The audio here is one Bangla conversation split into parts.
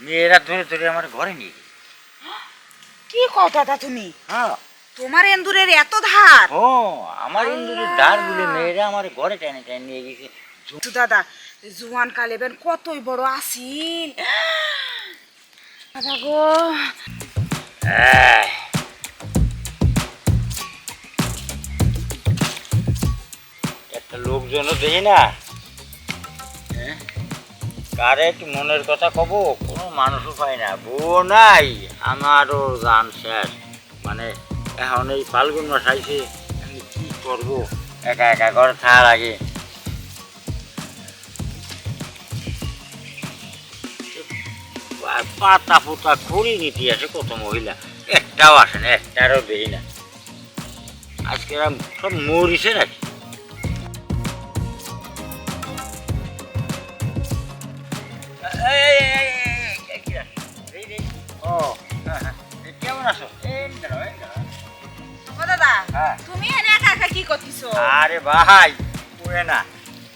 মেয়েরা ধরে ধরে আমার ঘরে নিয়ে গেছে। কি কও দাদা তুমি? হ্যাঁ, তোমার এন্দুরের এত ধার? ও আমার ইন্দুরের ধার গুলে মেয়েরা আমার ঘরে টেনে টেনে নিয়ে গেছে। তো দাদা জুয়ান কালেবেন কতই বড় আসিল দাদা গো। আহ, একটা লোকজনও দেখি না, হ্যাঁ? কারে একটু মনের কথা কব, কোনো মানুষও পাই না, বউ নাই, আমারও গান শেষ। মানে এখন এই ফাল্গুন মাস আইছে, আমি কি করবো, একা একা ঘরে থাকা লাগে। পাতা ফুটা খড়ি নীতি আছে কত মহিলা, একটাও আসে না, একটারও দেখি না। আজকে এরা সব মরিছে নাকি? কেমন আছো? ও দাদা হ্যাঁ। তুমি এনে একা একা কি করতেছো? আরে ভাই পুরে না,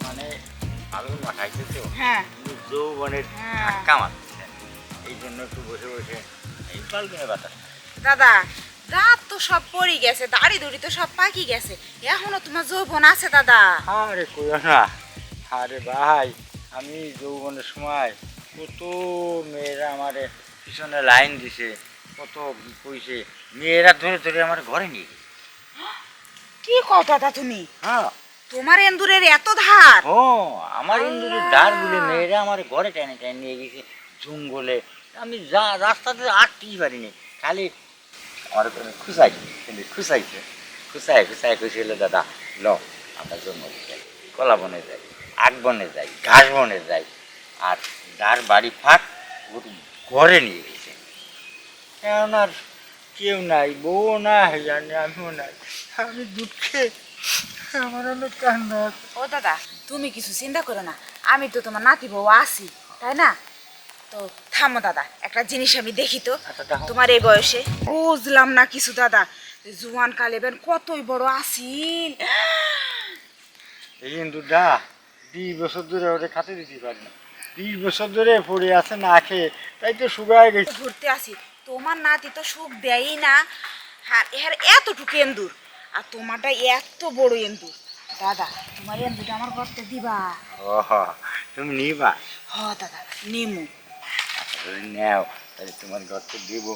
মানে ফাল্গুন মাস আইছে তো, হ্যাঁ যৌবনের হ্যাঁ। ধাক্কা মারতেছে, এই জন্য একটু বসে বসে এই ফাল্গুনের বাতাস। দাদা দাঁত তো সব পড়ে গেছে, দাড়ি দুড়ি তো সব পাকি গেছে, এখনো তোমার যৌবন আছে দাদা? আরে কইও না, আরে ভাই আমি যৌবনের সময় কত মেয়েরা আমার পিছনে লাইন দিছে, কত কইছে, মেয়েরা ধরে ধরে আমার ঘরে নিয়ে গেছে। কি কও দাদা তুমি? হ্যাঁ, তোমার এন্দুরের এত ধার? ও আমার ইন্দুরের ধার গুলে মেয়েরা আমার ঘরে টেনে টেনে নিয়ে গেছে জঙ্গলে। আমি যা রাস্তাতে আটতেই পারিনি, খালি আমার কোনো খুশাই, কিন্তু খুশাইছে, খুশাই খুশাই খুশিল দাদা ল আমরা জঙ্গলে যাই, কলা বনে যাই, আগ বনে যাই, ঘাস বনে যাই, আর যার বাড়ি ফাঁক ওর ঘরে নিয়ে গেছে। এখন আর কেউ নাই, বউ নাই, জানি আমিও নাই, আমি দুঃখে আমার অনেক কান্না। ও দাদা তুমি কিছু চিন্তা করো না, আমি তো তোমার নাতি বউ আছি তাই না? তো থামো দাদা, একটা জিনিস আমি দেখি তো। আচ্ছা, দেখো। তোমার এই বয়সে বুঝলাম না কিছু দাদা, জুয়ান কালেবেন কতই বড় আসিল। এই ইন্দুরটা 20 বছর ধরে ওরে খাতে দিতে পারি না, 20 বছর ধরে পড়ে আছে না খেয়ে, তাই তো শুকায় গেছে। ঘুরতে আসি, তোমার নাতি তো সুখ দেয়ই না, আর এর এতটুকু এন্দুর, আর তোমারটা এত বড় এন্দুর। দাদা তোমার এন্দুরটা আমার করতে দিবা? ওহ, তুমি নিবা? হ দাদা নিমু। যদি নেও তাহলে তোমার ঘরটা দেবো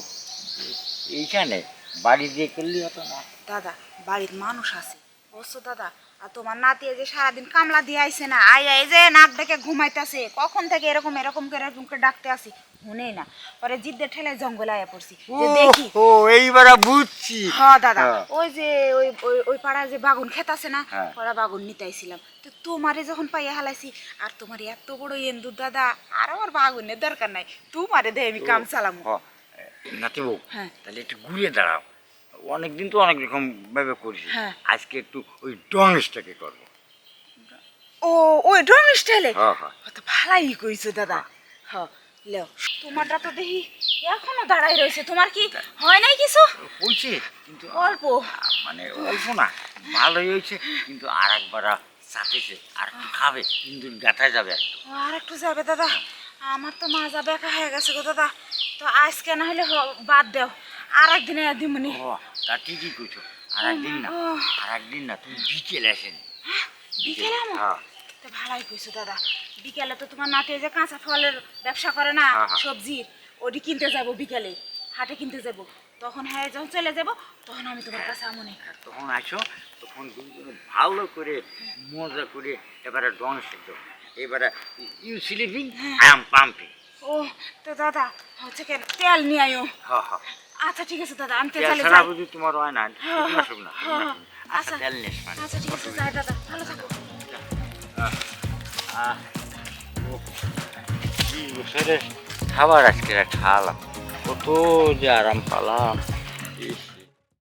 এইখানে, বাড়ি দিয়ে করলে হতো না। দাদা বাড়ির মানুষ আছে বুঝছো দাদা, আর তোমার নাতি এই যে সারাদিন কামলা দিয়ে আইছে না, আই আই যে নাক ডেকে ঘুমাইতেছে, কখন থেকে এরকম এরকম করে এরকম করে ডাকতে আসি শুনেই না, পরে জিদ্দের ঠেলে জঙ্গলে আয়া পড়ছি যে দেখি। ও এইবার বুঝছি। হ্যাঁ দাদা হ্যাঁ। ওই যে ওই ওই ওই পাড়ায় যে বাগুন ক্ষেত আছে না, হ্যাঁ। ওরা বাগুন নিতে আইছিলাম, তো তোমারে যখন পাইয়া হালাইছি, আর তোমার এত বড় এন্দুর দাদা, আর আমার বাগুনের দরকার নাই, তোমারে দে আমি কাম চালামু। নাতি বউ, হ্যাঁ। তাহলে একটু ঘুরে দাঁড়াও, অনেকদিন তো অনেক রকম ভাবে করছি, হ্যাঁ। আজকে একটু ওই ডংসটাকে করবো। ও ওই ড্রং স্টাইলে? হ্যাঁ হ্যাঁ। তো ভালাই কইছো দাদা। হ লেও তোমারটা তো দেখি এখনো দাঁড়াই রয়েছে, তোমার কি হয় নাই কিছু? হয়েছে কিন্তু অল্প? মানে অল্প না, ভালোই হয়েছে, কিন্তু আর একবার চাপিছে, আর একটু খাবে, কিন্তু গাথায় যাবে একটু। আর একটু যাবে দাদা, আমার তো মাজা বেকা হয়ে গেছে গো দাদা, তো আজকে না হলে বাদ দাও, আর একদিনে দিমনি। ও তা ঠিকই কইছো, আর একদিন না, আর একদিন না, তুমি বিকেলে আসেন। বিকেলে আমার? হ্যাঁ তো ভালাই কইছো দাদা, বিকেলে তো তোমার নাতি যে কাঁচা ফলের ব্যবসা করে না, হ্যাঁ, হ্যাঁ। সবজির, ওটি কিনতে যাব বিকেলে, হাটে কিনতে যাব, তখন হ্যাঁ যখন চলে যাব তখন আমি তোমার কাছে আমনে। তখন আসো, তখন দুজনে ভালো করে মজা করে এবারে ডন্স করতো, এবারে you sleeping I am pumping. ও তো দাদা হচ্ছে কেন তেল নিয়ে আয়ো। হ্যাঁ হ্যাঁ, আচ্ছা ঠিক আছে দাদা, আমি তো তেল তাহলে ছাড়া যাই। বুঝি তোমার হয় না, হ্যাঁ, শুকনা শুকনা হ্যাঁ, শুকনা শুকনা। আচ্ছা আচ্ছা। তেল নেস মানে আচ্ছা ঠিক আছে যাই দাদা, ভালো থাকো। এই বছরের খাবার আজকে খাওয়ালাম, কত যে আরাম পালাম। ইস,